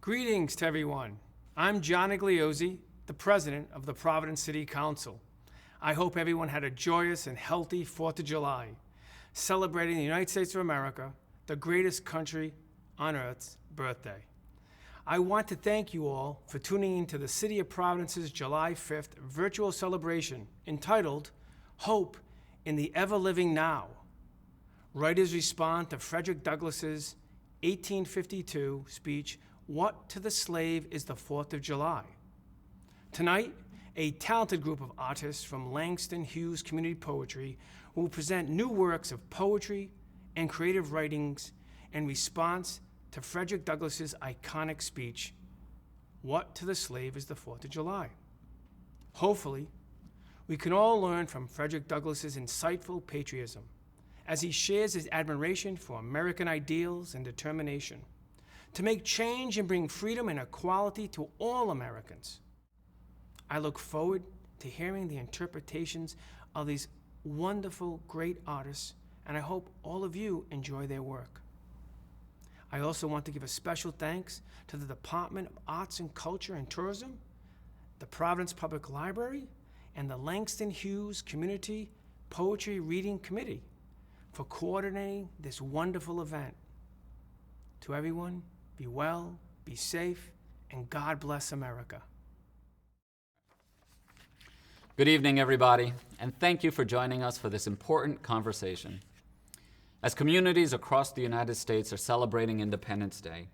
Greetings to everyone. I'm John Igliozzi, the president of the Providence City Council. I hope everyone had a joyous and healthy 4th of July, celebrating the United States of America, the greatest country on Earth's birthday. I want to thank you all for tuning in to the City of Providence's July 5th virtual celebration entitled Hope in the Ever-Living Now. Writers respond to Frederick Douglass's 1852 speech, "What to the slave is the 4th of July?" Tonight, a talented group of artists from Langston Hughes Community Poetry will present new works of poetry and creative writings in response to Frederick Douglass's iconic speech, "What to the slave is the 4th of July?" Hopefully, we can all learn from Frederick Douglass's insightful patriotism as he shares his admiration for American ideals and determination to make change and bring freedom and equality to all Americans. I look forward to hearing the interpretations of these wonderful, great artists, and I hope all of you enjoy their work. I also want to give a special thanks to the Department of Arts and Culture and Tourism, the Providence Public Library, and the Langston Hughes Community Poetry Reading Committee for coordinating this wonderful event. To everyone, be well, be safe, and God bless America. Good evening, everybody, and thank you for joining us for this important conversation. As communities across the United States are celebrating Independence Day,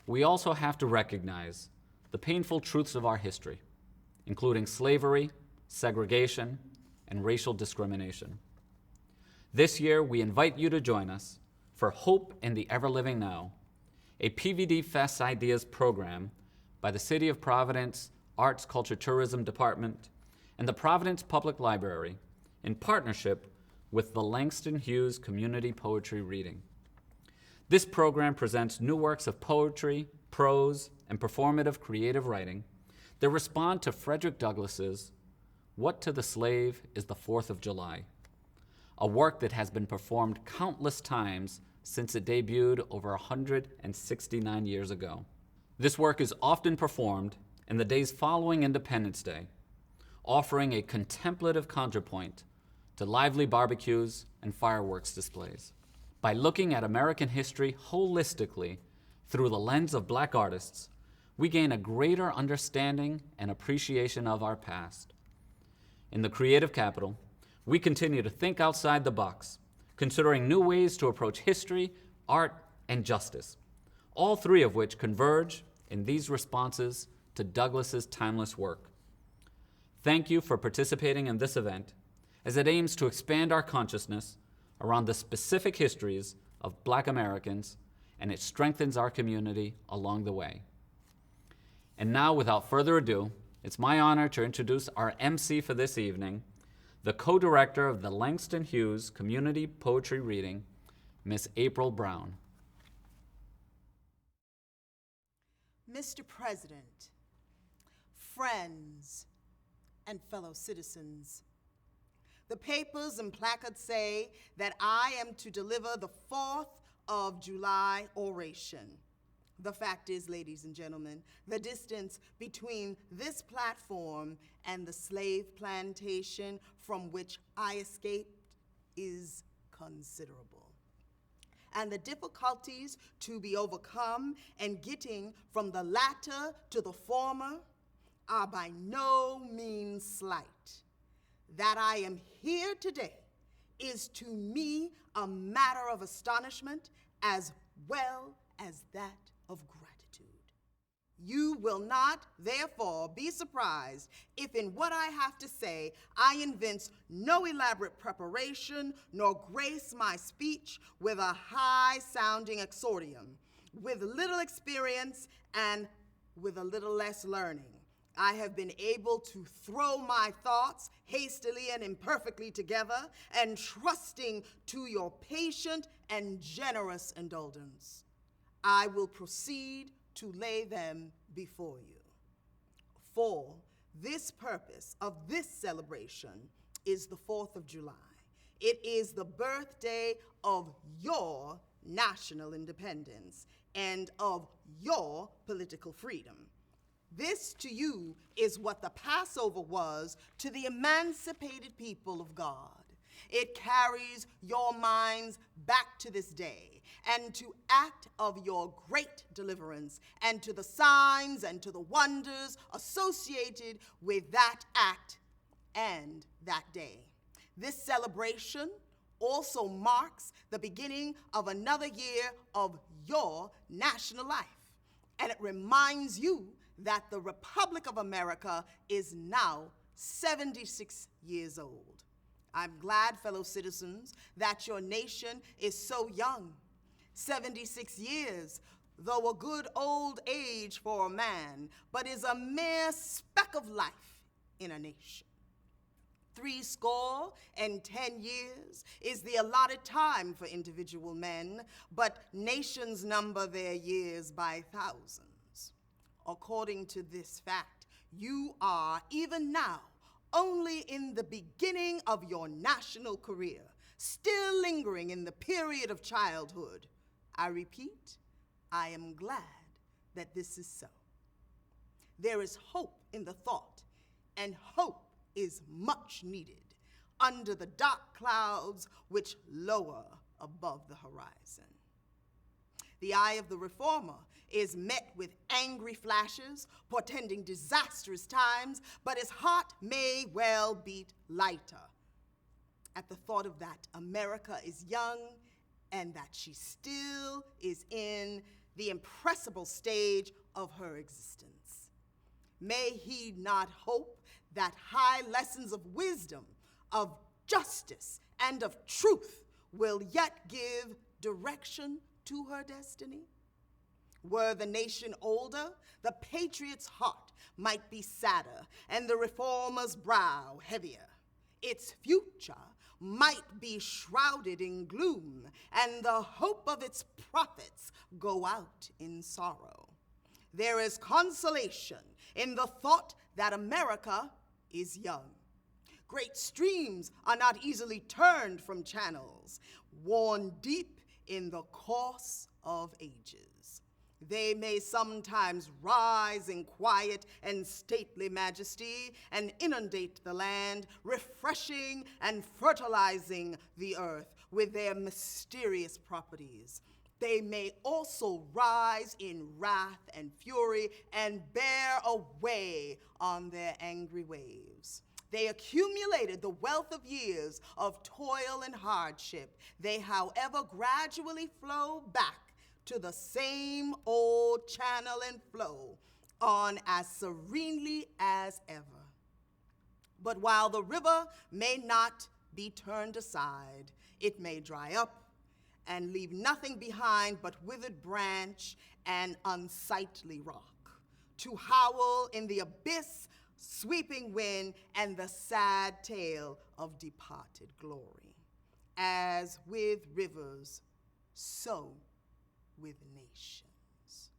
we also have to recognize the painful truths of our history, including slavery, segregation, and racial discrimination. This year, we invite you to join us for Hope in the Ever-Living Now, a PVD Fest Ideas program by the City of Providence Arts, Culture, Tourism Department and the Providence Public Library in partnership with the Langston Hughes Community Poetry Reading. This program presents new works of poetry, prose, and performative creative writing that respond to Frederick Douglass's "What to the Slave is the 4th of July?" a work that has been performed countless times since it debuted over 169 years ago. This work is often performed in the days following Independence Day, offering a contemplative counterpoint to lively barbecues and fireworks displays. By looking at American history holistically through the lens of Black artists, we gain a greater understanding and appreciation of our past. In the creative capital, we continue to think outside the box, considering new ways to approach history, art, and justice, all three of which converge in these responses to Douglass's timeless work. Thank you for participating in this event, as it aims to expand our consciousness around the specific histories of Black Americans, and it strengthens our community along the way. And now, without further ado, it's my honor to introduce our MC for this evening, the co-director of the Langston Hughes Community Poetry Reading, Miss April Brown. Mr. President, friends, and fellow citizens, the papers and placards say that I am to deliver the 4th of July oration. The fact is, ladies and gentlemen, the distance between this platform and the slave plantation from which I escaped is considerable. And the difficulties to be overcome in getting from the latter to the former are by no means slight. That I am here today is to me a matter of astonishment as well as that of gratitude. You will not, therefore, be surprised if in what I have to say I invent no elaborate preparation nor grace my speech with a high-sounding exordium. With little experience and with a little less learning, I have been able to throw my thoughts hastily and imperfectly together, and trusting to your patient and generous indulgence, I will proceed to lay them before you. For this purpose of this celebration is the 4th of July. It is the birthday of your national independence and of your political freedom. This to you is what the Passover was to the emancipated people of God. It carries your minds back to this day and to act of your great deliverance and to the signs and to the wonders associated with that act and that day. This celebration also marks the beginning of another year of your national life, and it reminds you that the Republic of America is now 76 years old. I'm glad, fellow citizens, that your nation is so young. 76 years, though a good old age for a man, but is a mere speck of life in a nation. 70 years is the allotted time for individual men, but nations number their years by thousands. According to this fact, you are, even now, only in the beginning of your national career, still lingering in the period of childhood. I repeat, I am glad that this is so. There is hope in the thought, and hope is much needed under the dark clouds which lower above the horizon. The eye of the reformer is met with angry flashes, portending disastrous times, but his heart may well beat lighter at the thought of that America is young and that she still is in the impressible stage of her existence. May he not hope that high lessons of wisdom, of justice, and of truth will yet give direction to her destiny? Were the nation older, the patriot's heart might be sadder, and the reformer's brow heavier. Its future might be shrouded in gloom, and the hope of its prophets go out in sorrow. There is consolation in the thought that America is young. Great streams are not easily turned from channels, worn deep in the course of ages. They may sometimes rise in quiet and stately majesty and inundate the land, refreshing and fertilizing the earth with their mysterious properties. They may also rise in wrath and fury and bear away on their angry waves. They accumulated the wealth of years of toil and hardship. They, however, gradually flow back to the same old channel and flow on as serenely as ever. But while the river may not be turned aside, it may dry up and leave nothing behind but withered branch and unsightly rock, to howl in the abyss, sweeping wind, and the sad tale of departed glory. As with rivers, so with nations.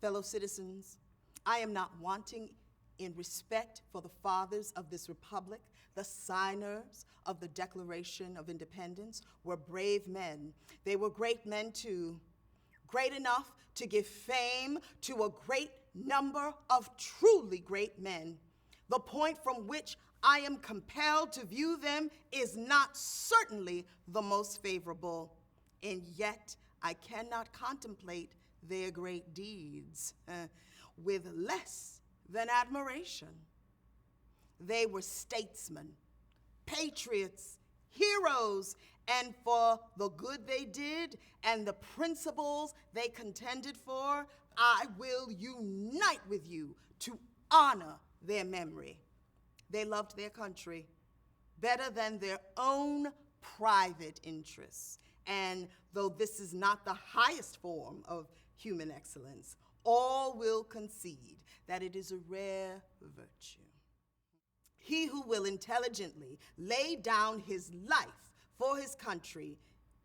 Fellow citizens, I am not wanting in respect for the fathers of this republic. The signers of the Declaration of Independence were brave men. They were great men too, great enough to give fame to a great number of truly great men. The point from which I am compelled to view them is not certainly the most favorable, and yet I cannot contemplate their great deeds with less than admiration. They were statesmen, patriots, heroes, and for the good they did and the principles they contended for, I will unite with you to honor their memory. They loved their country better than their own private interests. And though this is not the highest form of human excellence, all will concede that it is a rare virtue. He who will intelligently lay down his life for his country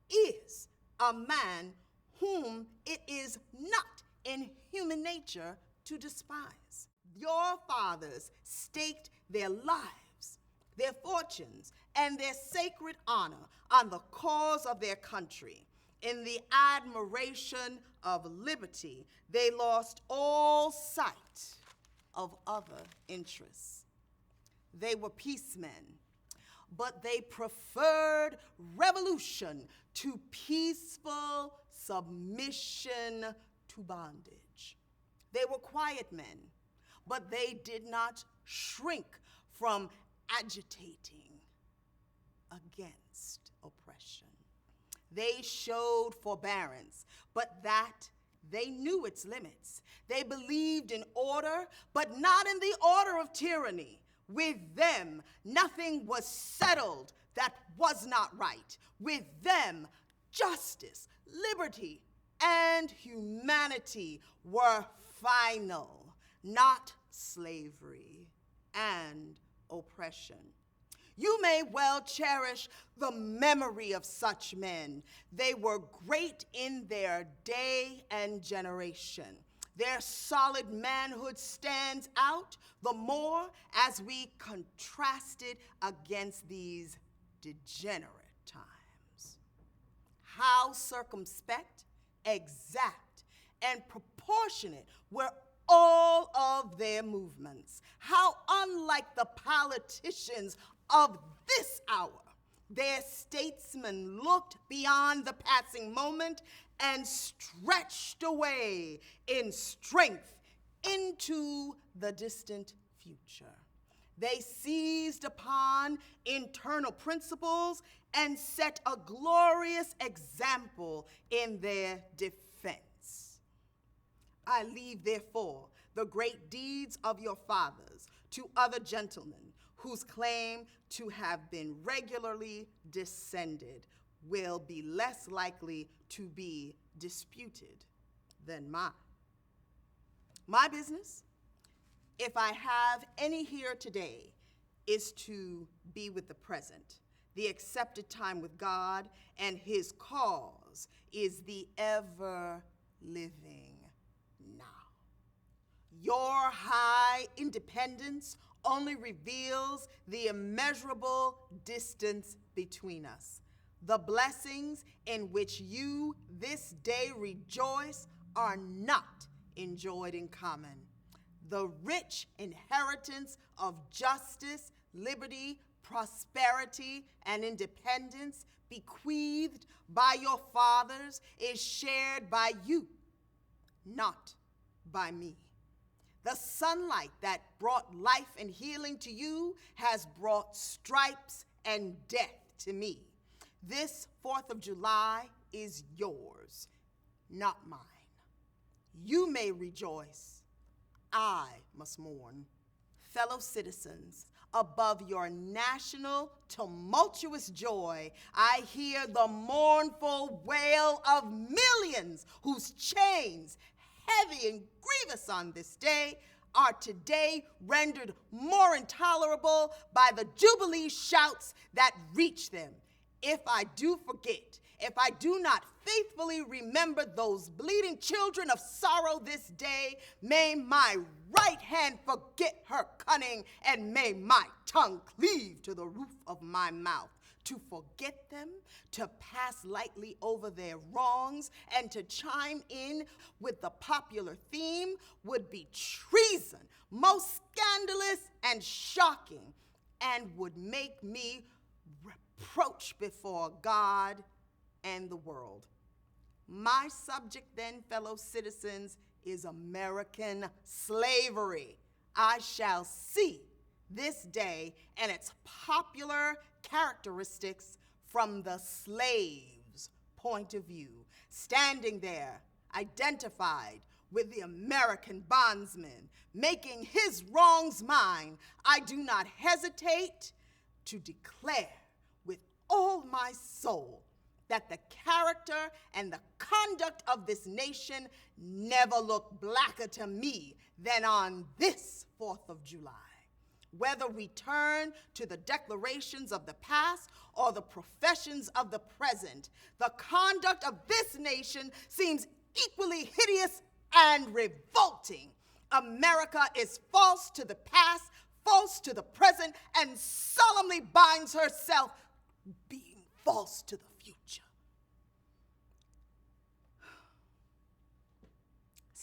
is a man whom it is not in human nature to despise. Your fathers staked their lives, their fortunes, and their sacred honor on the cause of their country. In the admiration of liberty, they lost all sight of other interests. They were peacemen, but they preferred revolution to peaceful submission to bondage. They were quiet men, but they did not shrink from agitating against oppression. They showed forbearance, but that they knew its limits. They believed in order, but not in the order of tyranny. With them, nothing was settled that was not right. With them, justice, liberty, and humanity were final, not slavery and oppression. You may well cherish the memory of such men. They were great in their day and generation. Their solid manhood stands out the more as we contrast it against these degenerate times. How circumspect, exact, and proportionate were all of their movements. How unlike the politicians of this hour, their statesmen looked beyond the passing moment and stretched away in strength into the distant future. They seized upon internal principles and set a glorious example in their defense. I leave, therefore, the great deeds of your fathers to other gentlemen whose claim to have been regularly descended will be less likely to be disputed than mine. My business, if I have any here today, is to be with the present, the accepted time with God, and his cause is the ever-living now. Your high independence only reveals the immeasurable distance between us. The blessings in which you this day rejoice are not enjoyed in common. The rich inheritance of justice, liberty, prosperity, and independence bequeathed by your fathers is shared by you, not by me. The sunlight that brought life and healing to you has brought stripes and death to me. This 4th of July is yours, not mine. You may rejoice. I must mourn. Fellow citizens, above your national tumultuous joy, I hear the mournful wail of millions whose chains, heavy and grievous on this day, are today rendered more intolerable by the jubilee shouts that reach them. If I do forget, if I do not faithfully remember those bleeding children of sorrow this day, may my right hand forget her cunning, and may my tongue cleave to the roof of my mouth. To forget them, to pass lightly over their wrongs, and to chime in with the popular theme would be treason, most scandalous and shocking, and would make me reproach before God and the world. My subject then, fellow citizens, is American slavery. I shall see this day and its popular characteristics from the slave's point of view, standing there identified with the American bondsman, making his wrongs mine. I do not hesitate to declare with all my soul that the character and the conduct of this nation never look blacker to me than on this 4th of July. Whether we turn to the declarations of the past or the professions of the present, the conduct of this nation seems equally hideous and revolting. America is false to the past, false to the present, and solemnly binds herself being false to the future.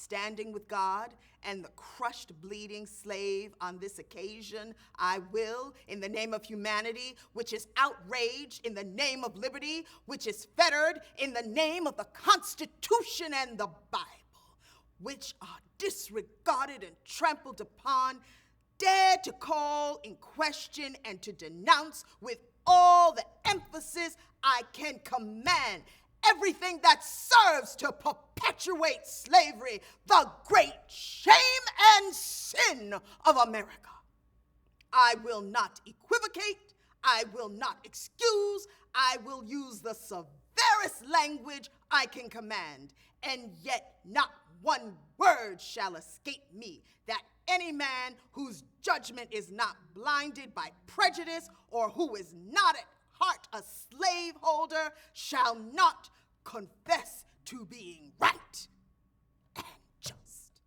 standing with God and the crushed, bleeding slave on this occasion, I will, in the name of humanity, which is outraged, in the name of liberty, which is fettered, in the name of the Constitution and the Bible, which are disregarded and trampled upon, dare to call in question and to denounce with all the emphasis I can command everything that serves to perpetuate slavery, the great shame and sin of America. I will not equivocate, I will not excuse, I will use the severest language I can command, and yet not one word shall escape me, that any man whose judgment is not blinded by prejudice or who is not at heart a slaveholder shall not confess to being right and just.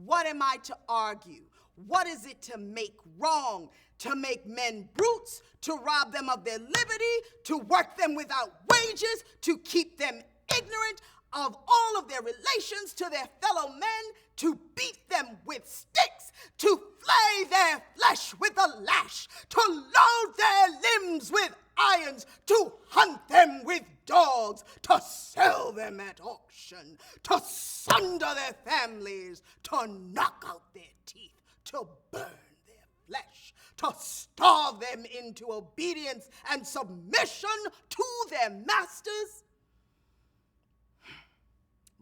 What am I to argue? What is it to make wrong? To make men brutes, to rob them of their liberty, to work them without wages, to keep them ignorant of all of their relations to their fellow men, to beat them with sticks, to flay their flesh with a lash, to load their limbs with irons, to hunt them with dogs, to sell them at auction, to sunder their families, to knock out their teeth, to burn their flesh, to starve them into obedience and submission to their masters?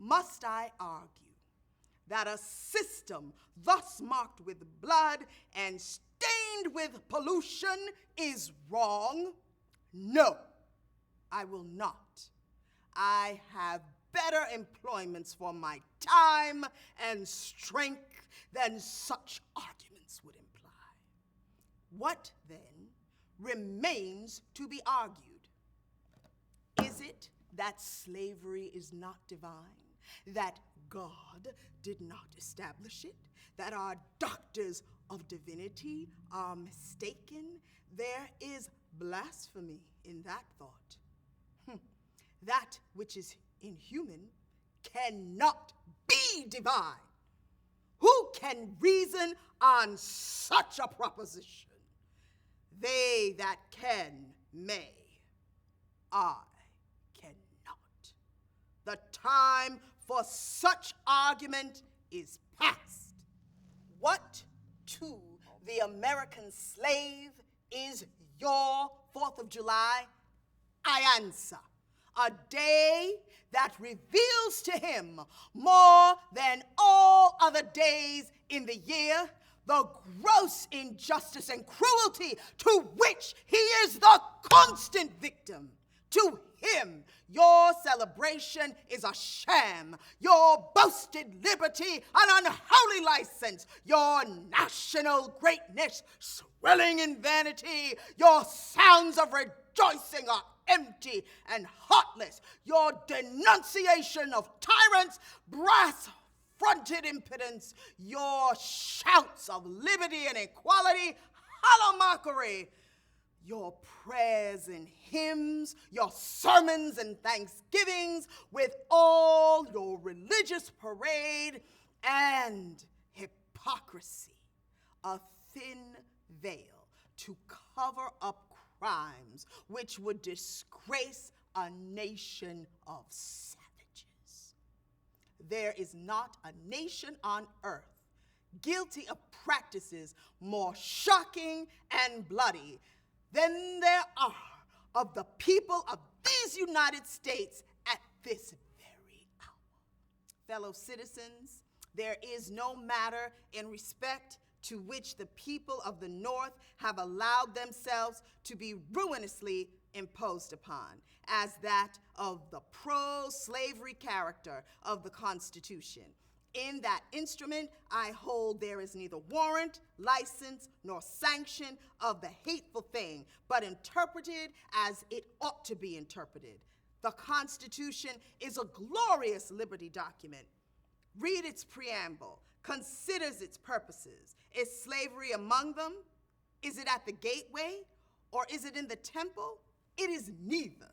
Must I argue that a system thus marked with blood and stained with pollution is wrong? No, I will not. I have better employments for my time and strength than such arguments would imply. What, then, remains to be argued? Is it that slavery is not divine? That God did not establish it? That our doctors of divinity are mistaken? There is blasphemy in that thought. That which is inhuman cannot be divine. Who can reason on such a proposition? They that can may. I cannot. The time for such argument is past. What to the American slave is your 4th of July? I answer, a day that reveals to him more than all other days in the year the gross injustice and cruelty to which he is the constant victim. To him, your celebration is a sham, your boasted liberty an unholy license, your national greatness swelling in vanity, your sounds of rejoicing are empty and heartless, your denunciation of tyrants brass-fronted impudence, your shouts of liberty and equality hollow mockery, your prayers and hymns, your sermons and thanksgivings, with all your religious parade and hypocrisy, a thin veil to cover up crimes which would disgrace a nation of savages. There is not a nation on earth guilty of practices more shocking and bloody than there are of the people of these United States at this very hour. Fellow citizens, there is no matter in respect to which the people of the North have allowed themselves to be ruinously imposed upon, as that of the pro-slavery character of the Constitution. In that instrument, I hold there is neither warrant, license, nor sanction of the hateful thing, but interpreted as it ought to be interpreted. The Constitution is a glorious liberty document. Read its preamble, considers its purposes. Is slavery among them? Is it at the gateway? Or is it in the temple? It is neither.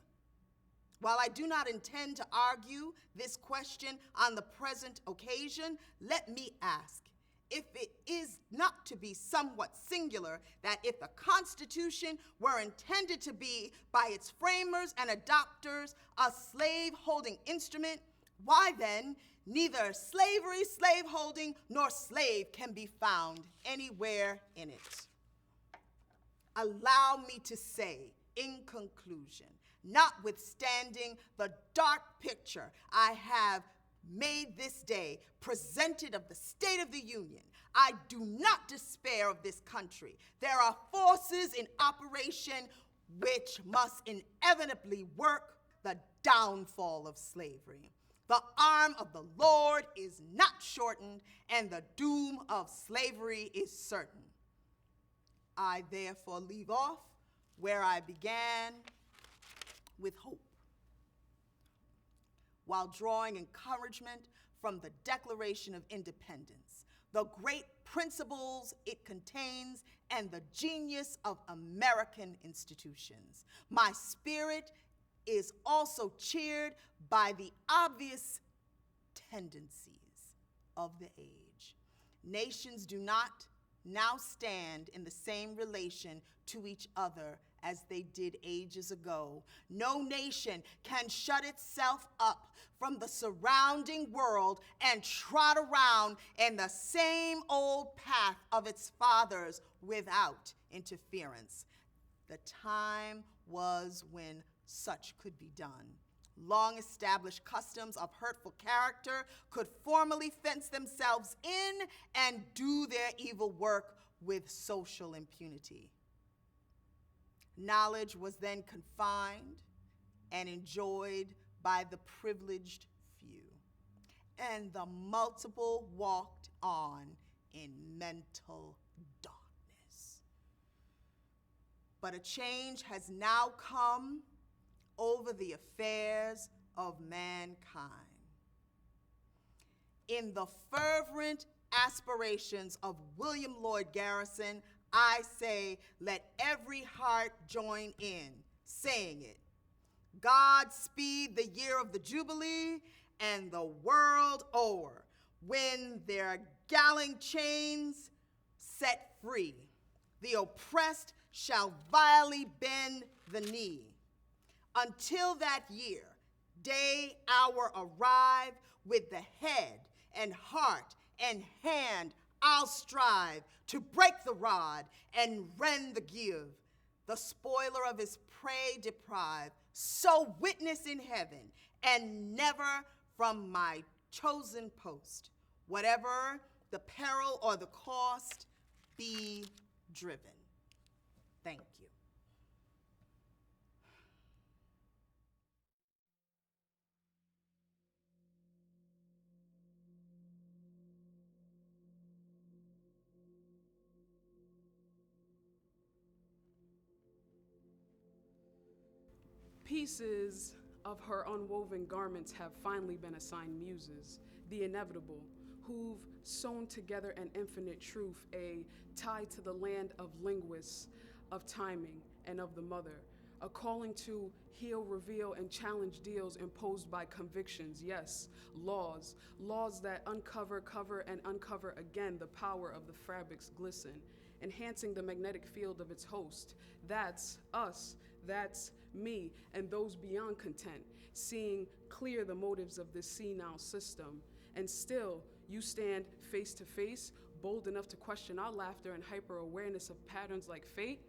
While I do not intend to argue this question on the present occasion, let me ask, if it is not to be somewhat singular that if the Constitution were intended to be, by its framers and adopters, a slave-holding instrument, why then neither slavery, slaveholding, nor slave can be found anywhere in it? Allow me to say, in conclusion, notwithstanding the dark picture I have made this day presented of the State of the Union, I do not despair of this country. There are forces in operation which must inevitably work the downfall of slavery. The arm of the Lord is not shortened, and the doom of slavery is certain. I therefore leave off where I began, with hope, while drawing encouragement from the Declaration of Independence, the great principles it contains, and the genius of American institutions. My spirit is also cheered by the obvious tendencies of the age. Nations do not now stand in the same relation to each other as they did ages ago. No nation can shut itself up from the surrounding world and trot around in the same old path of its fathers without interference. The time was when such could be done. Long-established customs of hurtful character could formally fence themselves in and do their evil work with social impunity. Knowledge was then confined and enjoyed by the privileged few, and the multiple walked on in mental darkness. But a change has now come over the affairs of mankind. In the fervent aspirations of William Lloyd Garrison, I say, let every heart join in, saying it. God speed the year of the Jubilee and the world o'er, when their galling chains set free, the oppressed shall vilely bend the knee. Until that year, day, hour arrive, with the head and heart and hand I'll strive to break the rod and rend the give, the spoiler of his prey deprive, so witness in heaven, and never from my chosen post, whatever the peril or the cost, be driven. Thank you. Pieces of her unwoven garments have finally been assigned muses, the inevitable, who've sewn together an infinite truth, a tie to the land of linguists, of timing, and of the mother, a calling to heal, reveal, and challenge deals imposed by convictions, yes, laws that uncover, cover, and uncover again the power of the fabric's glisten, enhancing the magnetic field of its host. That's us, that's me, and those beyond content, seeing clear the motives of this senile system. And still, you stand face to face, bold enough to question our laughter and hyper-awareness of patterns like fate?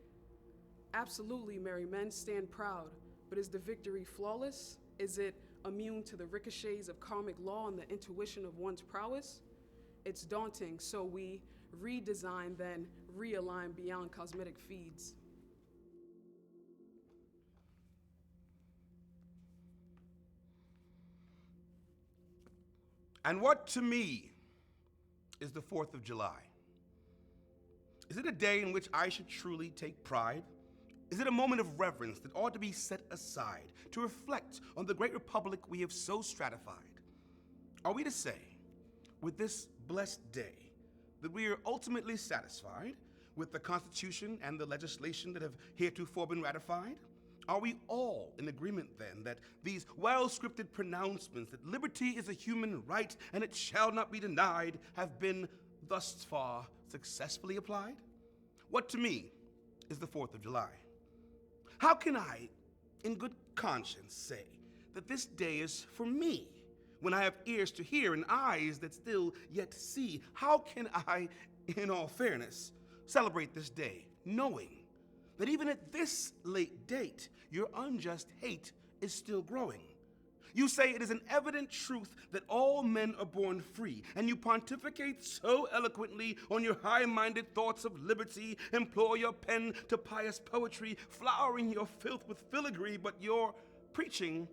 Absolutely, merry men, stand proud. But is the victory flawless? Is it immune to the ricochets of karmic law and the intuition of one's prowess? It's daunting, so we redesign, then realign beyond cosmetic feeds. And what to me is the 4th of July? Is it a day in which I should truly take pride? Is it a moment of reverence that ought to be set aside to reflect on the great republic we have so stratified? Are we to say, with this blessed day, that we are ultimately satisfied with the Constitution and the legislation that have heretofore been ratified? Are we all in agreement then that these well-scripted pronouncements that liberty is a human right and it shall not be denied have been thus far successfully applied? What to me is the 4th of July? How can I, in good conscience, say that this day is for me when I have ears to hear and eyes that still yet see? How can I, in all fairness, celebrate this day knowing that even at this late date, your unjust hate is still growing? You say it is an evident truth that all men are born free, and you pontificate so eloquently on your high-minded thoughts of liberty, employ your pen to pious poetry, flowering your filth with filigree, but your preaching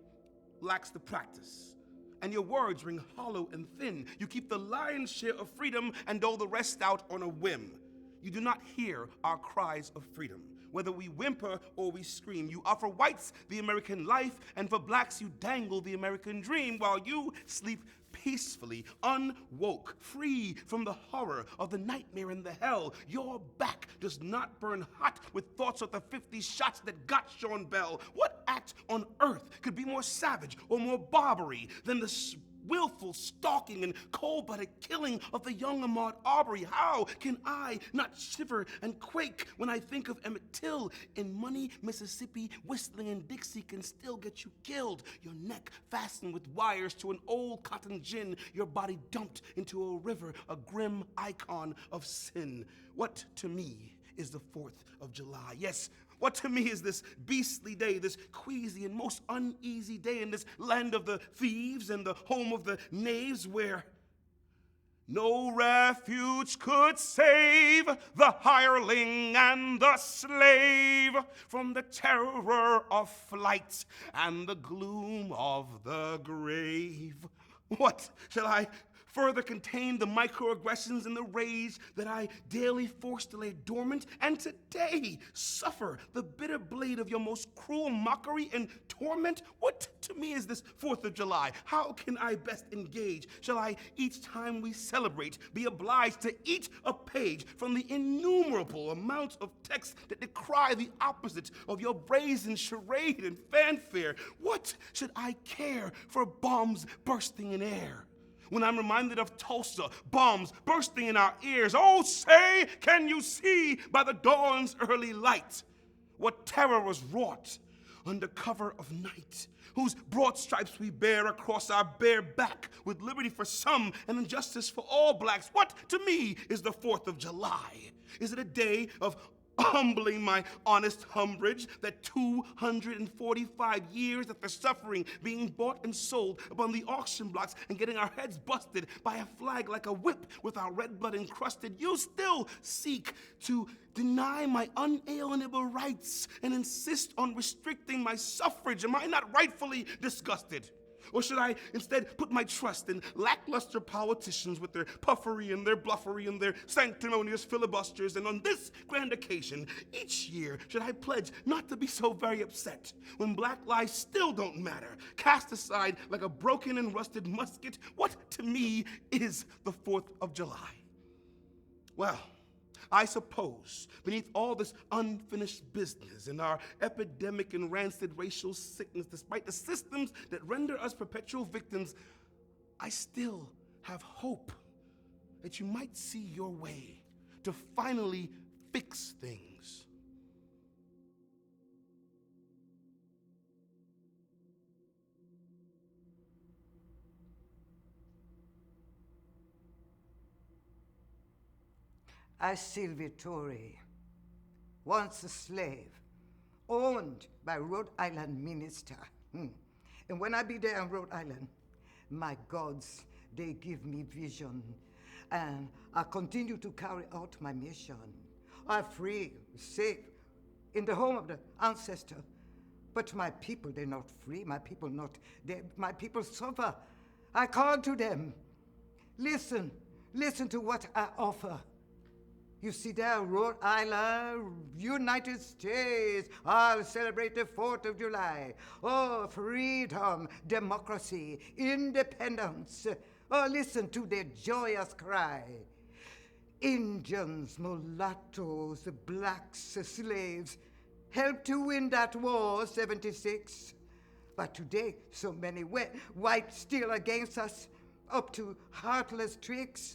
lacks the practice, and your words ring hollow and thin. You keep the lion's share of freedom and dole the rest out on a whim. You do not hear our cries of freedom. Whether we whimper or we scream, you offer whites the American life, and for blacks you dangle the American dream, while you sleep peacefully, unwoke, free from the horror of the nightmare and the hell. Your back does not burn hot with thoughts of the 50 shots that got Sean Bell. What act on earth could be more savage or more Barbary than the willful stalking and cold-blooded killing of the young Ahmaud Arbery? How can I not shiver and quake when I think of Emmett Till in Money, Mississippi? Whistling in Dixie can still get you killed. Your neck fastened with wires to an old cotton gin, your body dumped into a river, a grim icon of sin. What to me is the 4th of July? Yes, what to me is this beastly day, this queasy and most uneasy day in this land of the thieves and the home of the knaves, where no refuge could save the hireling and the slave from the terror of flight and the gloom of the grave. What shall I further contain the microaggressions and the rage that I daily force to lay dormant, and today suffer the bitter blade of your most cruel mockery and torment? What to me is this 4th of July? How can I best engage? Shall I, each time we celebrate, be obliged to eat a page from the innumerable amounts of texts that decry the opposite of your brazen charade and fanfare? What should I care for bombs bursting in air when I'm reminded of Tulsa, bombs bursting in our ears? Oh, say, can you see by the dawn's early light what terror was wrought under cover of night, whose broad stripes we bear across our bare back, with liberty for some and injustice for all blacks? What to me is the 4th of July? Is it a day of humbling my honest umbrage that 245 years after suffering, being bought and sold upon the auction blocks and getting our heads busted by a flag like a whip with our red blood encrusted, you still seek to deny my unalienable rights and insist on restricting my suffrage? Am I not rightfully disgusted? Or should I instead put my trust in lackluster politicians with their puffery and their bluffery and their sanctimonious filibusters? And on this grand occasion, each year, should I pledge not to be so very upset when black lives still don't matter, cast aside like a broken and rusted musket? What to me is the 4th of July? Well, I suppose beneath all this unfinished business and our epidemic and rancid racial sickness, despite the systems that render us perpetual victims, I still have hope that you might see your way to finally fix things. I, Sylvia Torrey, once a slave, owned by Rhode Island minister. And when I be there in Rhode Island, my gods, they give me vision. And I continue to carry out my mission. I'm free, safe, in the home of the ancestor. But my people, they're not free. My people my people suffer. I call to them. Listen to what I offer. You see there, Rhode Island, United States, I'll celebrate the 4th of July. Oh, freedom, democracy, independence. Oh, listen to their joyous cry. Indians, mulattoes, blacks, slaves, helped to win that war, 76. But today, so many whites still against us, up to heartless tricks.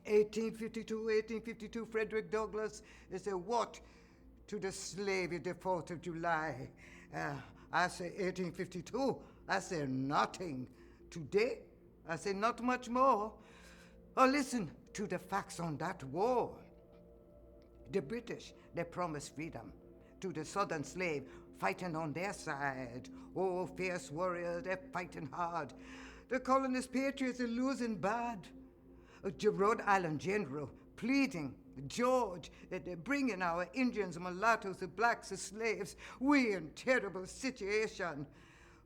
1852, Frederick Douglass is a what to the slave the 4th of July. I say 1852, I say nothing. Today, I say not much more. Oh, listen to the facts on that war. The British, they promised freedom to the southern slave fighting on their side. Oh, fierce warriors, they're fighting hard. The colonist patriots are losing bad. The Rhode Island general pleading, George, that they're bringing our Indians, mulattoes, the blacks, the slaves. We in terrible situation.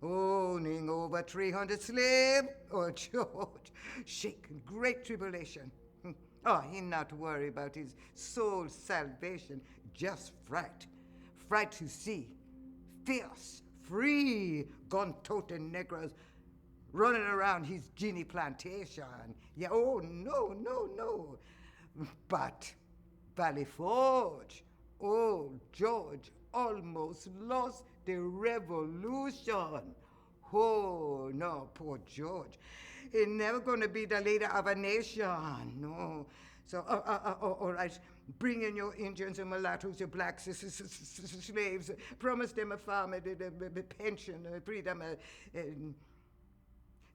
Owning over 300 slaves. Oh, George, shaking great tribulation. Oh, he not worry about his soul's salvation, just fright. Fright to see fierce, free, gun-toting Negroes running around his Guinea plantation. Yeah, oh, no. But Valley Forge, oh, George almost lost the revolution. Oh, no, poor George. He's never going to be the leader of a nation, no. So, all right, bring in your Indians and mulattoes, your blacks, slaves. Promise them a farm, a pension, freedom.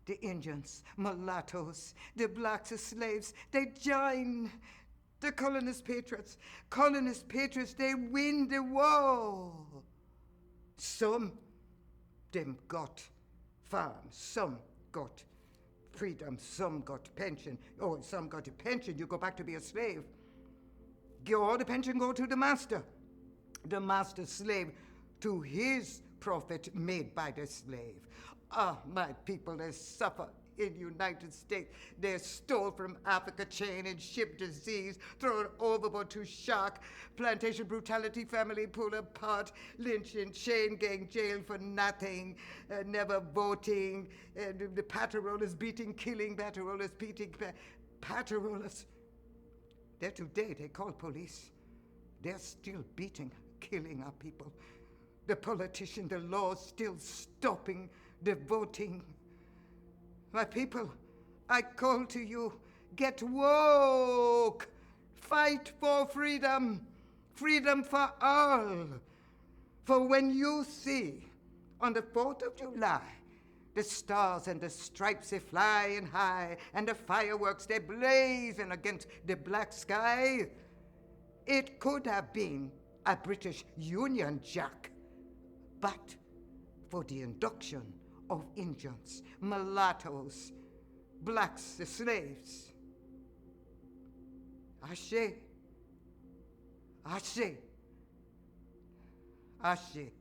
The Indians, mulattoes, the blacks, the slaves, they join the colonist patriots. Colonist patriots, they win the war. Some, them got farms, some got freedom, some got pension. Oh, some got a pension, you go back to be a slave. All the pension go to the master slave to his profit made by the slave. Ah, my people, they suffer in the United States. They're stole from Africa, chain and ship disease, thrown overboard to shark, plantation brutality, family pulled apart, lynching, chain gang, jail for nothing, never voting, the patrollers beating, killing, patrollers beating, patrollers. They're today, they call police. They're still beating, killing our people. The politician, the law still stopping the voting. My people, I call to you, get woke. Fight for freedom. Freedom for all. For when you see on the 4th of July, the stars and the stripes they flying high, and the fireworks they blazing against the black sky, it could have been a British Union Jack, but for the induction of Indians, mulattoes, blacks, the slaves. Ashe, ashe, ashe.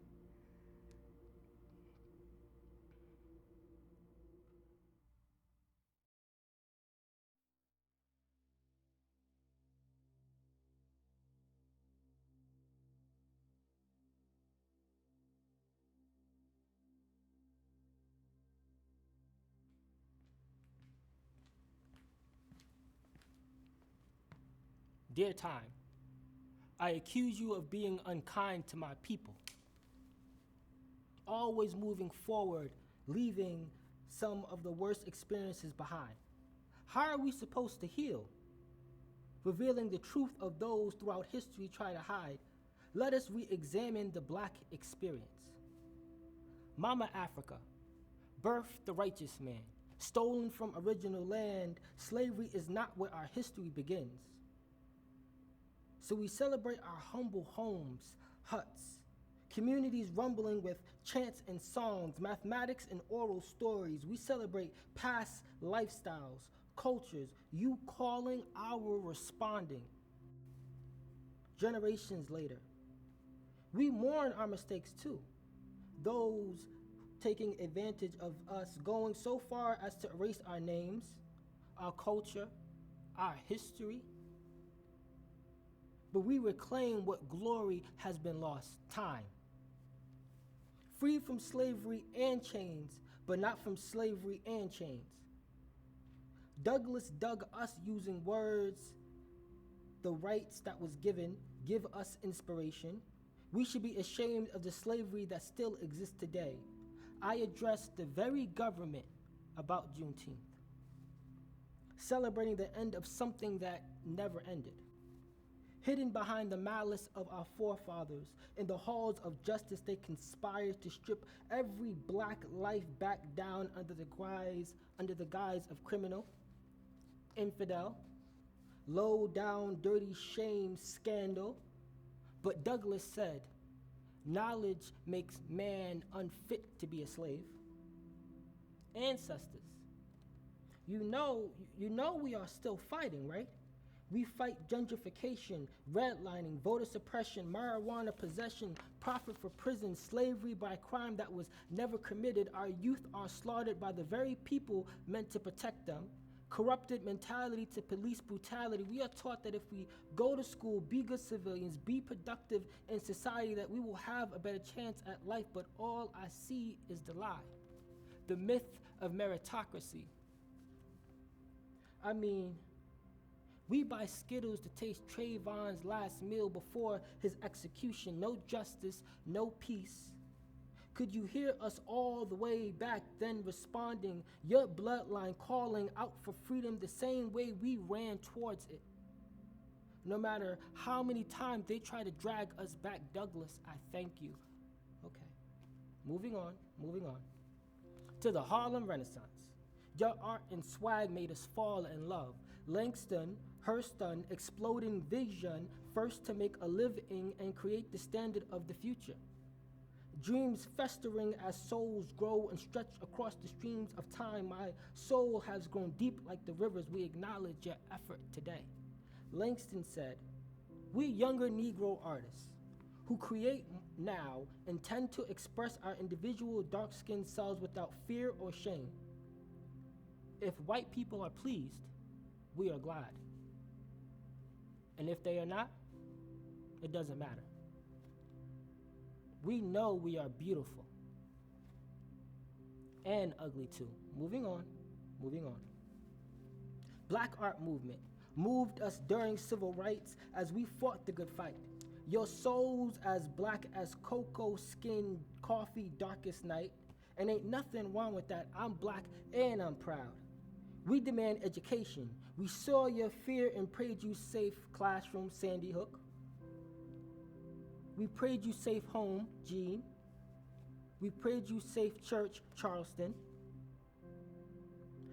Dear time, I accuse you of being unkind to my people. Always moving forward, leaving some of the worst experiences behind. How are we supposed to heal? Revealing the truth of those throughout history try to hide, let us re-examine the black experience. Mama Africa, birthed the righteous man, stolen from original land, slavery is not where our history begins. So we celebrate our humble homes, huts, communities rumbling with chants and songs, mathematics and oral stories. We celebrate past lifestyles, cultures, you calling, our responding. Generations later, we mourn our mistakes too. Those taking advantage of us, going so far as to erase our names, our culture, our history. But we reclaim what glory has been lost, time. Free from slavery and chains, but not from slavery and chains. Douglass dug us using words, the rights that was given, give us inspiration. We should be ashamed of the slavery that still exists today. I address the very government about Juneteenth, celebrating the end of something that never ended. Hidden behind the malice of our forefathers, in the halls of justice they conspired to strip every black life back down under the guise of criminal, infidel, low down, dirty shame, scandal. But Douglas said, knowledge makes man unfit to be a slave. Ancestors, you know we are still fighting, right? We fight gentrification, redlining, voter suppression, marijuana possession, profit for prison, slavery by crime that was never committed. Our youth are slaughtered by the very people meant to protect them. Corrupted mentality to police brutality. We are taught that if we go to school, be good civilians, be productive in society, that we will have a better chance at life, but all I see is the lie. The myth of meritocracy. I mean, we buy Skittles to taste Trayvon's last meal before his execution. No justice, no peace. Could you hear us all the way back then responding, your bloodline calling out for freedom the same way we ran towards it? No matter how many times they try to drag us back, Douglas, I thank you. Okay, moving on. To the Harlem Renaissance. Your art and swag made us fall in love. Langston, Hurston, exploding vision, first to make a living and create the standard of the future. Dreams festering as souls grow and stretch across the streams of time. My soul has grown deep like the rivers. We acknowledge your effort today. Langston said, we younger Negro artists who create now intend to express our individual dark-skinned selves without fear or shame. If white people are pleased, we are glad. And if they are not, it doesn't matter. We know we are beautiful and ugly too. Moving on. Black art movement moved us during civil rights as we fought the good fight. Your souls as black as cocoa skin, coffee, darkest night. And ain't nothing wrong with that. I'm black and I'm proud. We demand education. We saw your fear and prayed you safe classroom, Sandy Hook. We prayed you safe home, Gene. We prayed you safe church, Charleston.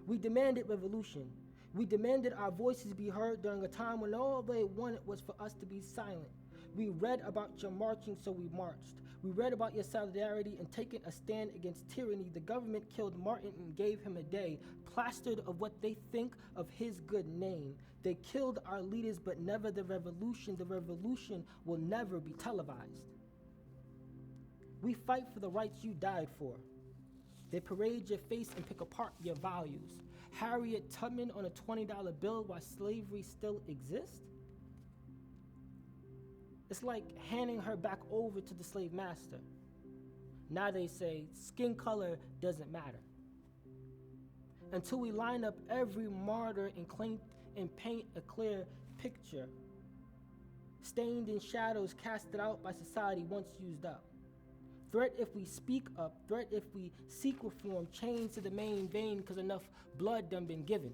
We demanded revolution. We demanded our voices be heard during a time when all they wanted was for us to be silent. We read about your marching, so we marched. We read about your solidarity and taking a stand against tyranny. The government killed Martin and gave him a day, plastered of what they think of his good name. They killed our leaders, but never the revolution. The revolution will never be televised. We fight for the rights you died for. They parade your face and pick apart your values. Harriet Tubman on a $20 bill while slavery still exists? It's like handing her back over to the slave master. Now they say skin color doesn't matter. Until we line up every martyr and paint a clear picture, stained in shadows casted out by society once used up. Threat if we speak up, threat if we seek reform, chained to the main vein because enough blood done been given.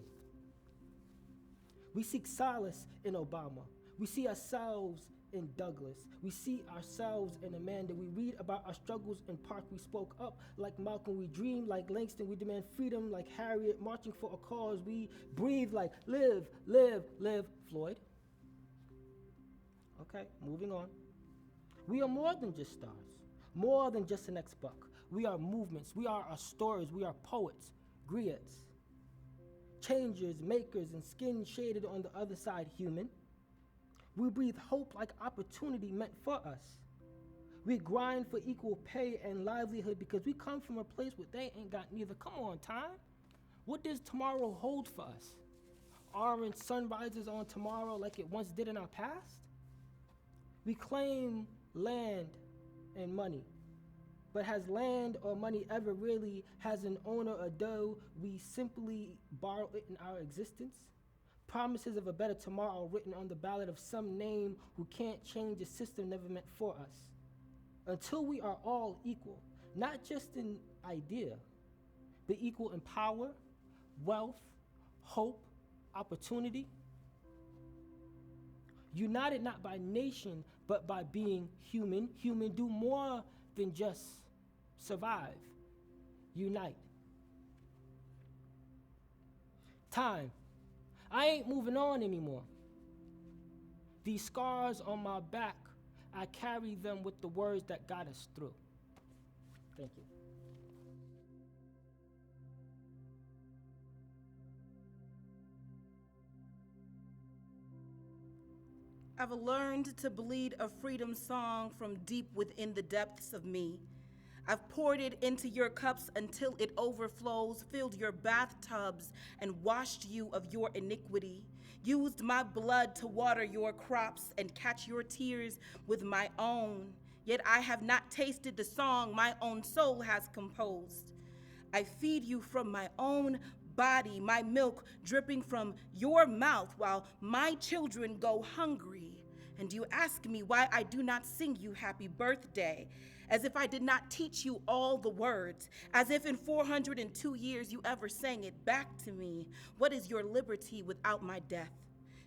We seek solace in Obama. We see ourselves in Douglas. We see ourselves in Amanda. We read about our struggles in Park. We spoke up like Malcolm. We dream like Langston. We demand freedom like Harriet, marching for a cause. We breathe like live, live, live, Floyd. Okay, moving on. We are more than just stars, more than just the next buck. We are movements. We are our stories. We are poets, griots, changers, makers, and skin shaded on the other side human. We breathe hope like opportunity meant for us. We grind for equal pay and livelihood because we come from a place where they ain't got neither. Come on, time. What does tomorrow hold for us? Orange sunrises on tomorrow like it once did in our past? We claim land and money. But has land or money ever really has an owner, or do we simply borrow it in our existence? Promises of a better tomorrow written on the ballot of some name who can't change the system never meant for us. until we are all equal, not just in idea, but equal in power, wealth, hope, opportunity. United not by nation, but by being human. Human do more than just survive. Unite. Time. I ain't moving on anymore. These scars on my back, I carry them with the words that got us through. Thank you. I've learned to bleed a freedom song from deep within the depths of me. I've poured it into your cups until it overflows, filled your bathtubs, and washed you of your iniquity. Used my blood to water your crops and catch your tears with my own. Yet I have not tasted the song my own soul has composed. I feed you from my own body, my milk dripping from your mouth while my children go hungry. And you ask me why I do not sing you happy birthday, as if I did not teach you all the words, as if in 402 years you ever sang it back to me. What is your liberty without my death?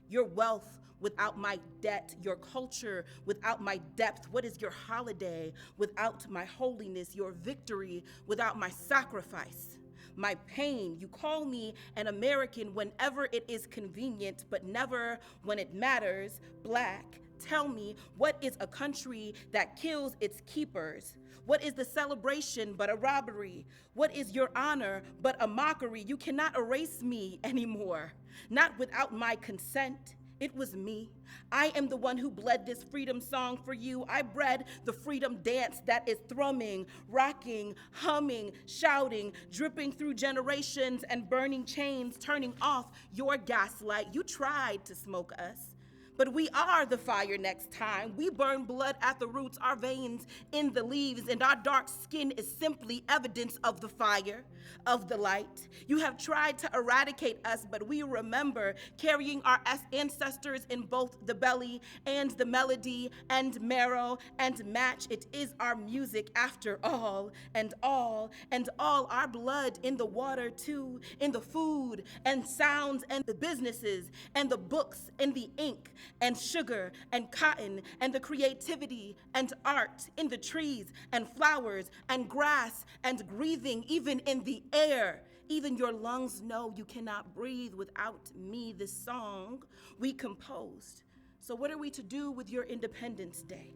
Your wealth without my debt? Your culture without my depth? What is your holiday without my holiness? Your victory without my sacrifice? My pain. You call me an American whenever it is convenient, but never when it matters. Black. Tell me, what is a country that kills its keepers? What is the celebration but a robbery? What is your honor but a mockery? You cannot erase me anymore, not without my consent. It was me. I am the one who bled this freedom song for you. I bred the freedom dance that is thrumming, rocking, humming, shouting, dripping through generations and burning chains, turning off your gaslight. You tried to smoke us, but we are the fire next time. We burn blood at the roots, our veins in the leaves, and our dark skin is simply evidence of the fire, of the light. You have tried to eradicate us, but we remember carrying our ancestors in both the belly and the melody and marrow and match. It is our music after all, and all, and all our blood in the water too, in the food and sounds and the businesses and the books and the ink and sugar and cotton and the creativity and art in the trees and flowers and grass and breathing, even in the air. Even your lungs know you cannot breathe without me. This song we composed. So what are we to do with your Independence Day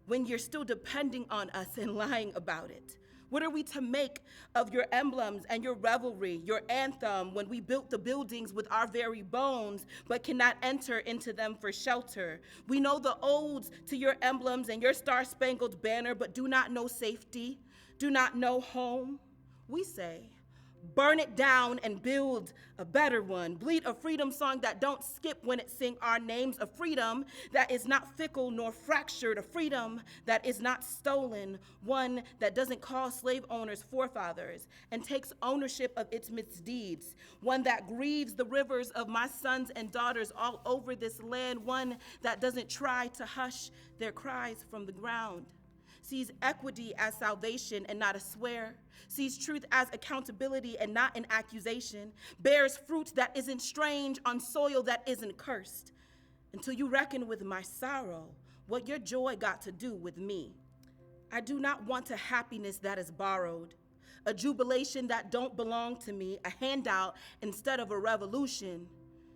when you're still depending on us and lying about it? What are we to make of your emblems and your revelry, your anthem, when we built the buildings with our very bones, but cannot enter into them for shelter? We know the odes to your emblems and your star-spangled banner, but do not know safety, do not know home. We say, burn it down and build a better one. Bleed a freedom song that don't skip when it sing our names. A freedom that is not fickle nor fractured. A freedom that is not stolen. One that doesn't call slave owners forefathers and takes ownership of its misdeeds. One that grieves the rivers of my sons and daughters all over this land. One that doesn't try to hush their cries from the ground. Sees equity as salvation and not a swear, sees truth as accountability and not an accusation, bears fruit that isn't strange on soil that isn't cursed. Until you reckon with my sorrow, what your joy got to do with me. I do not want a happiness that is borrowed, a jubilation that don't belong to me, a handout instead of a revolution.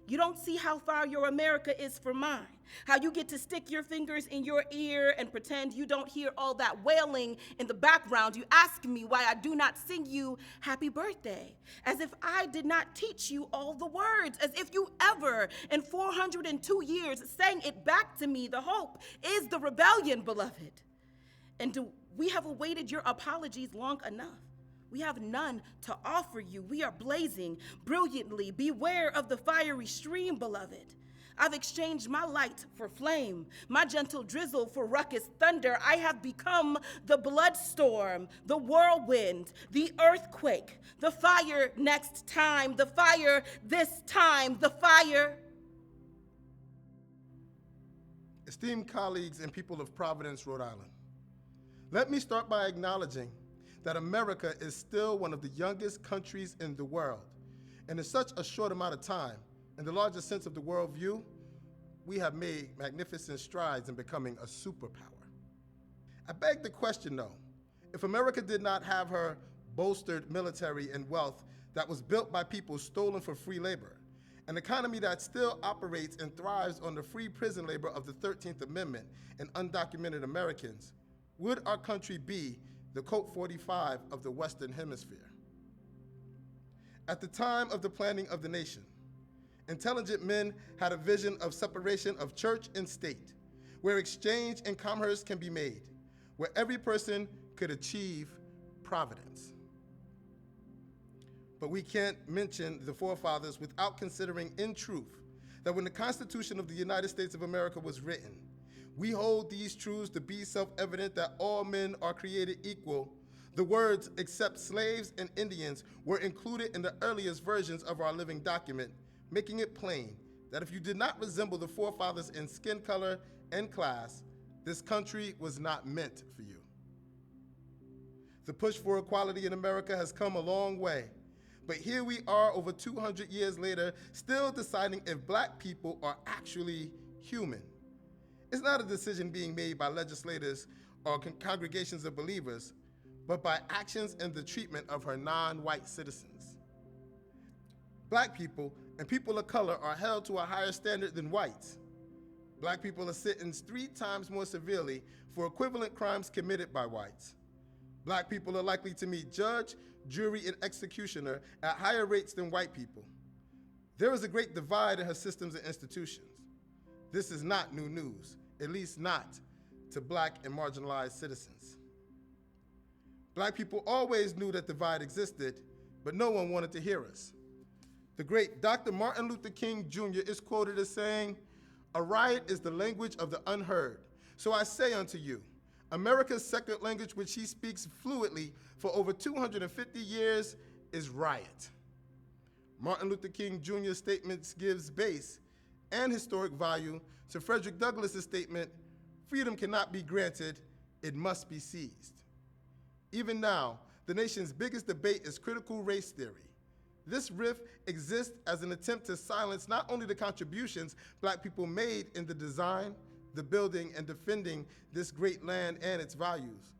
You don't see how far your America is from mine, how you get to stick your fingers in your ear and pretend you don't hear all that wailing in the background. You ask me why I do not sing you happy birthday, as if I did not teach you all the words, as if you ever in 402 years sang it back to me. The hope is the rebellion, beloved. And we have awaited your apologies long enough. We have none to offer you. We are blazing brilliantly. Beware of the fiery stream, beloved. I've exchanged my light for flame, my gentle drizzle for ruckus thunder. I have become the bloodstorm, the whirlwind, the earthquake, the fire next time, the fire this time, the fire. Esteemed colleagues and people of Providence, Rhode Island, Let me start by acknowledging that America is still one of the youngest countries in the world. And in such a short amount of time, in the largest sense of the world view, we have made magnificent strides in becoming a superpower. I beg the question, though, if America did not have her bolstered military and wealth that was built by people stolen for free labor, an economy that still operates and thrives on the free prison labor of the 13th Amendment and undocumented Americans, would our country be the Colt 45 of the Western Hemisphere? At the time of the planning of the nation, intelligent men had a vision of separation of church and state, where exchange and commerce can be made, where every person could achieve providence. But we can't mention the forefathers without considering in truth that when the Constitution of the United States of America was written, we hold these truths to be self-evident that all men are created equal. The words, except slaves and Indians, were included in the earliest versions of our living document, making it plain that if you did not resemble the forefathers in skin color and class, this country was not meant for you. The push for equality in America has come a long way, but here we are over 200 years later, still deciding if black people are actually human. It's not a decision being made by legislators or congregations of believers, but by actions and the treatment of her non-white citizens. Black people and people of color are held to a higher standard than whites. Black people are sentenced 3 times more severely for equivalent crimes committed by whites. Black people are likely to meet judge, jury, and executioner at higher rates than white people. There is a great divide in her systems and institutions. This is not new news, at least not to black and marginalized citizens. Black people always knew that divide existed, but no one wanted to hear us. The great Dr. Martin Luther King Jr. is quoted as saying, "A riot is the language of the unheard. So I say unto you, America's second language, which he speaks fluently for over 250 years, is riot." Martin Luther King Jr.'s statements gives base and historic value to Frederick Douglass's statement, "Freedom cannot be granted, it must be seized." Even now, the nation's biggest debate is critical race theory. This rift exists as an attempt to silence not only the contributions black people made in the design, the building, and defending this great land and its values,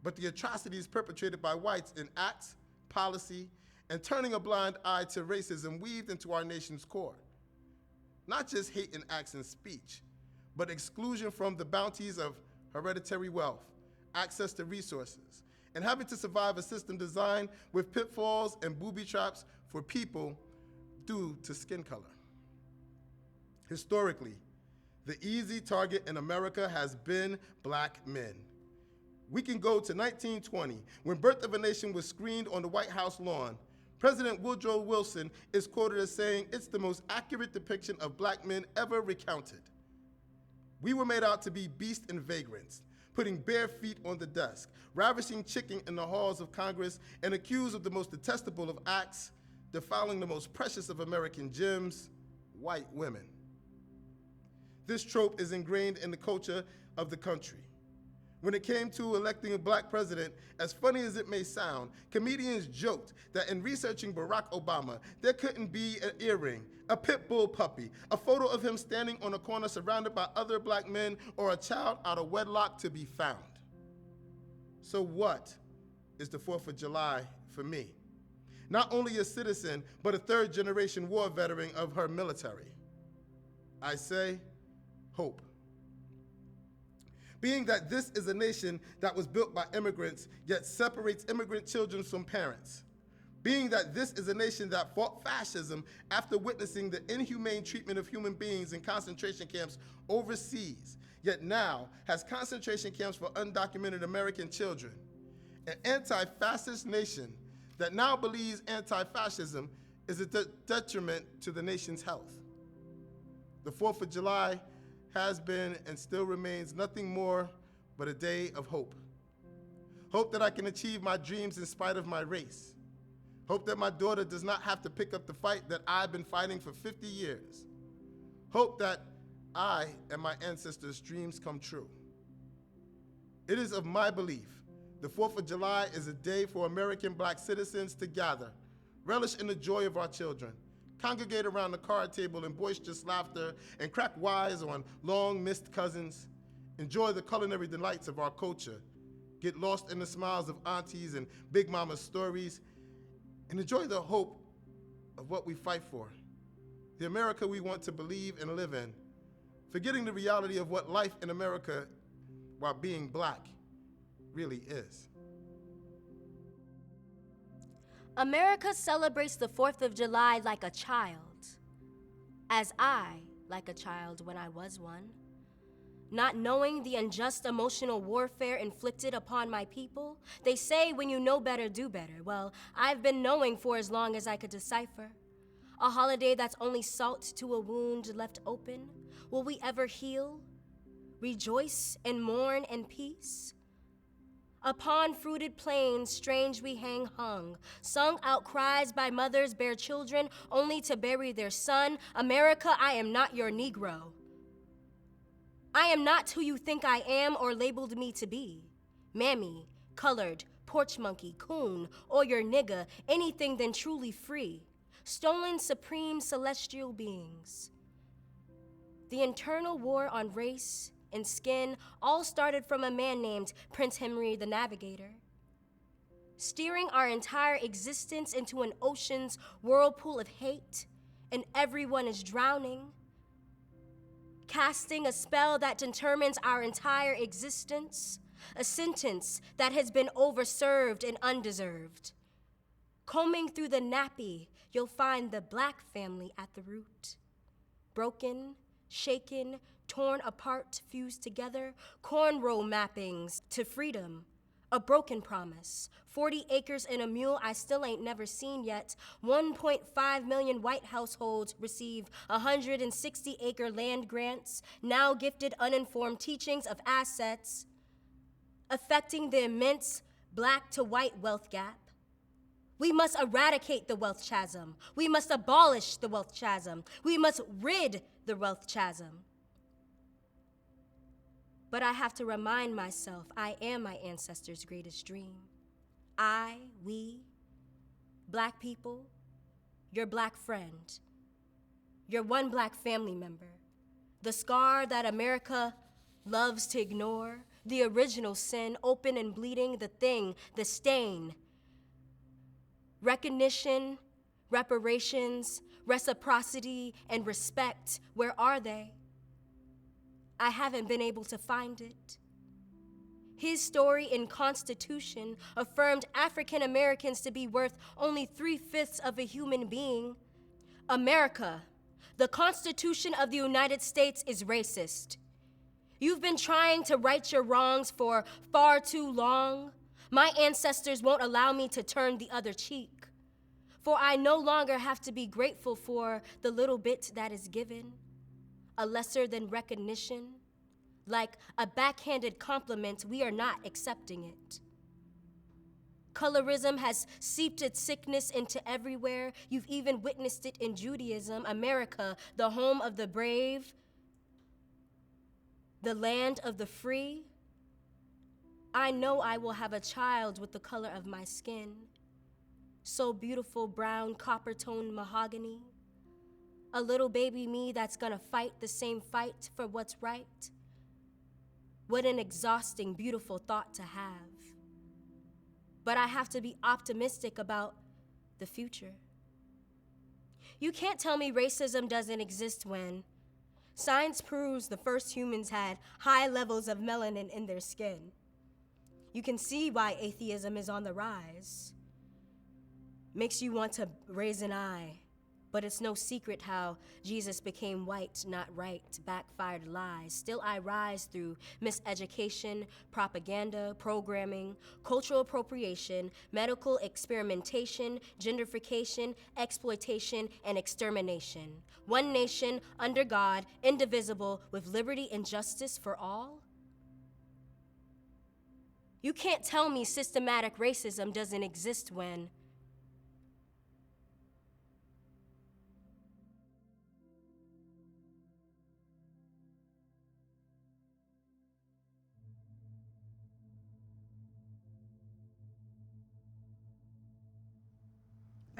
but the atrocities perpetrated by whites in acts, policy, and turning a blind eye to racism weaved into our nation's core. Not just hate in acts and speech, but exclusion from the bounties of hereditary wealth, access to resources, and having to survive a system designed with pitfalls and booby traps for people due to skin color. Historically, the easy target in America has been black men. We can go to 1920, when Birth of a Nation was screened on the White House lawn. President Woodrow Wilson is quoted as saying, "It's the most accurate depiction of black men ever recounted." We were made out to be beasts and vagrants, putting bare feet on the desk, ravishing chicken in the halls of Congress, and accused of the most detestable of acts, defiling the most precious of American gems, white women. This trope is ingrained in the culture of the country. When it came to electing a black president, as funny as it may sound, comedians joked that in researching Barack Obama, there couldn't be an earring, a pit bull puppy, a photo of him standing on a corner surrounded by other black men, or a child out of wedlock to be found. So what is the 4th of July for me? Not only a citizen, but a 3rd-generation war veteran of her military. I say, hope. Being that this is a nation that was built by immigrants, yet separates immigrant children from parents. Being that this is a nation that fought fascism after witnessing the inhumane treatment of human beings in concentration camps overseas, yet now has concentration camps for undocumented American children. An anti-fascist nation that now believes anti-fascism is a detriment to the nation's health. The 4th of July has been and still remains nothing more but a day of hope. Hope that I can achieve my dreams in spite of my race. Hope that my daughter does not have to pick up the fight that I've been fighting for 50 years. Hope that I and my ancestors' dreams come true. It is of my belief The 4th of July is a day for American black citizens to gather, relish in the joy of our children, congregate around the card table in boisterous laughter, and crack wise on long-missed cousins, enjoy the culinary delights of our culture, get lost in the smiles of aunties and big mama's stories, and enjoy the hope of what we fight for, the America we want to believe and live in, forgetting the reality of what life in America while being black really is. America celebrates the 4th of July like a child, as I like a child when I was one. Not knowing the unjust emotional warfare inflicted upon my people, they say when you know better, do better. Well, I've been knowing for as long as I could decipher. A holiday that's only salt to a wound left open. Will we ever heal, rejoice, and mourn in peace? Upon fruited plains, strange we hang hung, sung out cries by mothers bear children, only to bury their son. America, I am not your Negro. I am not who you think I am or labeled me to be. Mammy, colored, porch monkey, coon, or your nigga, anything than truly free. Stolen supreme celestial beings. The internal war on race and skin all started from a man named Prince Henry the Navigator, steering our entire existence into an ocean's whirlpool of hate, and everyone is drowning, casting a spell that determines our entire existence, a sentence that has been overserved and undeserved. Combing through the nappy, you'll find the black family at the root. Broken, shaken, torn apart, fused together, cornrow mappings to freedom, a broken promise, 40 acres and a mule I still ain't never seen yet. 1.5 million white households receive 160-acre land grants, now gifted uninformed teachings of assets, affecting the immense black to white wealth gap. We must eradicate the wealth chasm. We must abolish the wealth chasm. We must rid the wealth chasm. But I have to remind myself I am my ancestors' greatest dream. We, black people, your black friend, your one black family member, the scar that America loves to ignore, the original sin, open and bleeding, the thing, the stain. Recognition, reparations, reciprocity, and respect, where are they? I haven't been able to find it. His story in Constitution affirmed African Americans to be worth only 3/5 of a human being. America, the Constitution of the United States is racist. You've been trying to right your wrongs for far too long. My ancestors won't allow me to turn the other cheek, for I no longer have to be grateful for the little bit that is given, a lesser than recognition. Like a backhanded compliment, we are not accepting it. Colorism has seeped its sickness into everywhere. You've even witnessed it in Judaism. America, the home of the brave, the land of the free. I know I will have a child with the color of my skin, so beautiful, brown, copper-toned mahogany. A little baby me that's gonna fight the same fight for what's right. What an exhausting, beautiful thought to have. But I have to be optimistic about the future. You can't tell me racism doesn't exist when science proves the first humans had high levels of melanin in their skin. You can see why atheism is on the rise. Makes you want to raise an eye. But it's no secret how Jesus became white, not right, backfired lies. Still I rise through miseducation, propaganda, programming, cultural appropriation, medical experimentation, gentrification, exploitation, and extermination. One nation, under God, indivisible, with liberty and justice for all? You can't tell me systematic racism doesn't exist when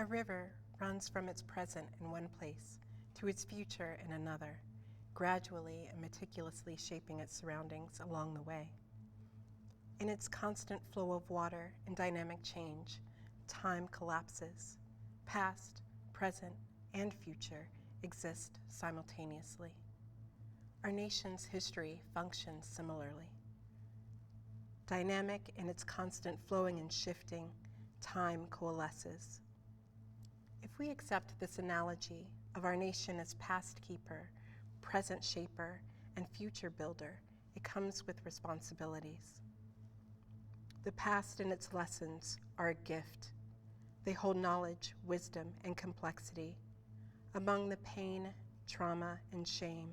A river runs from its present in one place to its future in another, gradually and meticulously shaping its surroundings along the way. In its constant flow of water and dynamic change, time collapses. Past, present, and future exist simultaneously. Our nation's history functions similarly. Dynamic in its constant flowing and shifting, time coalesces. If we accept this analogy of our nation as past keeper, present shaper, and future builder, it comes with responsibilities. The past and its lessons are a gift. They hold knowledge, wisdom, and complexity. Among the pain, trauma, and shame,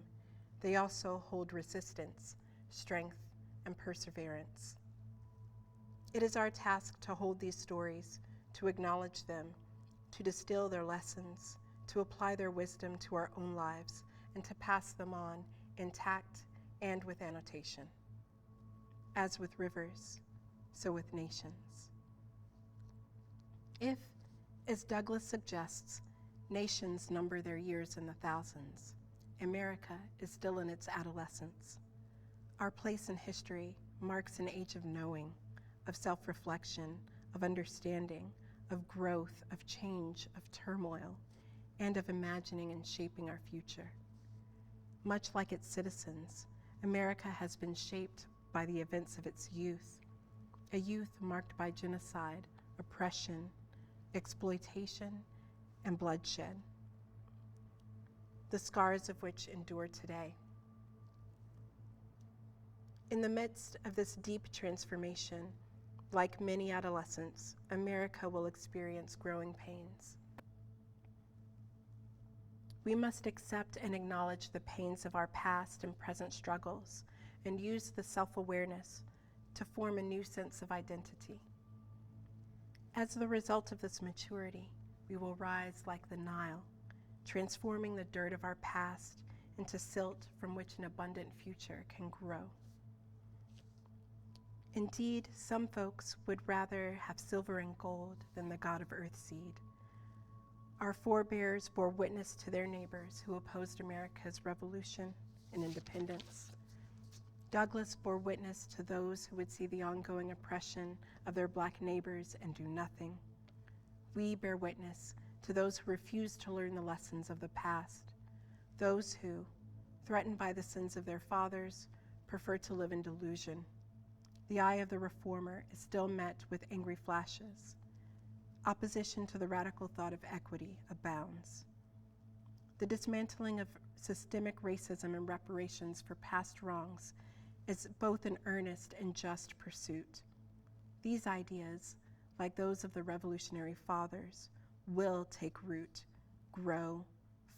they also hold resistance, strength, and perseverance. It is our task to hold these stories, to acknowledge them, to distill their lessons, to apply their wisdom to our own lives, and to pass them on intact and with annotation. As with rivers, so with nations. If, as Douglas suggests, nations number their years in the thousands, America is still in its adolescence. Our place in history marks an age of knowing, of self-reflection, of understanding, of growth, of change, of turmoil, and of imagining and shaping our future. Much like its citizens, America has been shaped by the events of its youth, a youth marked by genocide, oppression, exploitation, and bloodshed, the scars of which endure today. In the midst of this deep transformation, like many adolescents, America will experience growing pains. We must accept and acknowledge the pains of our past and present struggles and use the self-awareness to form a new sense of identity. As the result of this maturity, we will rise like the Nile, transforming the dirt of our past into silt from which an abundant future can grow. Indeed, some folks would rather have silver and gold than the God of earthseed. Our forebears bore witness to their neighbors who opposed America's revolution and independence. Douglas bore witness to those who would see the ongoing oppression of their black neighbors and do nothing. We bear witness to those who refuse to learn the lessons of the past, those who, threatened by the sins of their fathers, prefer to live in delusion. The eye of the reformer is still met with angry flashes. Opposition to the radical thought of equity abounds. The dismantling of systemic racism and reparations for past wrongs is both an earnest and just pursuit. These ideas, like those of the Revolutionary Fathers, will take root, grow,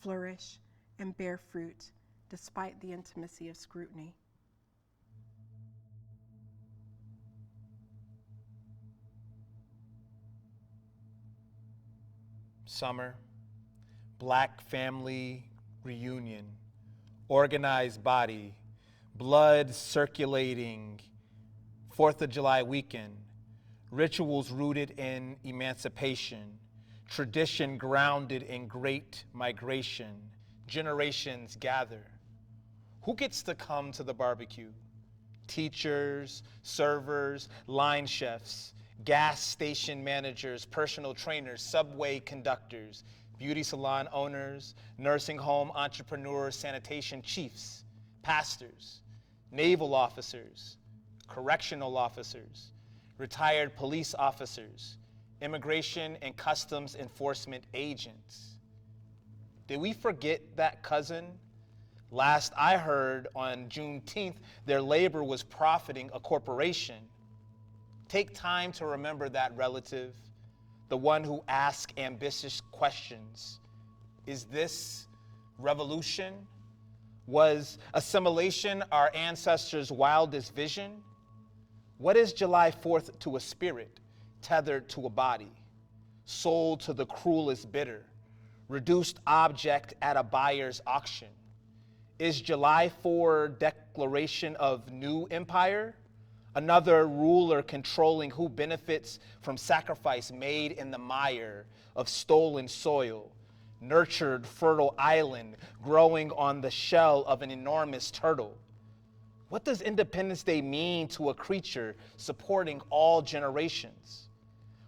flourish, and bear fruit despite the intimacy of scrutiny. Summer, Black family reunion, organized body, blood circulating, 4th of July weekend, rituals rooted in emancipation, tradition grounded in great migration, generations gather. Who gets to come to the barbecue? Teachers, servers, line chefs, gas station managers, personal trainers, subway conductors, beauty salon owners, nursing home entrepreneurs, sanitation chiefs, pastors, naval officers, correctional officers, retired police officers, immigration and customs enforcement agents. Did we forget that cousin? Last I heard, on Juneteenth, their labor was profiting a corporation. Take time to remember that relative, the one who asks ambitious questions. Is this revolution? Was assimilation our ancestors' wildest vision? What is July 4th to a spirit tethered to a body, sold to the cruelest bidder, reduced object at a buyer's auction? Is July 4 declaration of new empire? Another ruler controlling who benefits from sacrifice made in the mire of stolen soil, nurtured fertile island growing on the shell of an enormous turtle. What does Independence Day mean to a creature supporting all generations?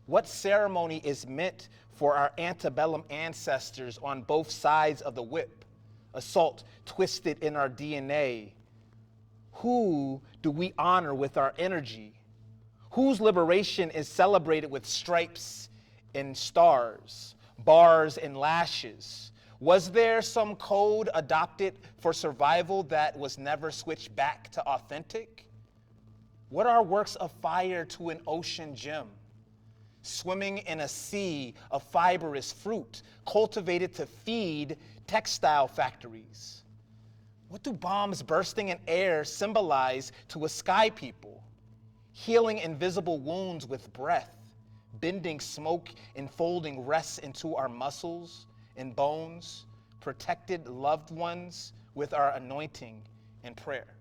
What ceremony is meant for our antebellum ancestors on both sides of the whip, assault twisted in our DNA? Who do we honor with our energy? Whose liberation is celebrated with stripes and stars, bars and lashes? Was there some code adopted for survival that was never switched back to authentic? What are works of fire to an ocean gem? Swimming in a sea of fibrous fruit cultivated to feed textile factories? What do bombs bursting in air symbolize to a sky people? Healing invisible wounds with breath, bending smoke and folding rests into our muscles and bones, protected loved ones with our anointing and prayer.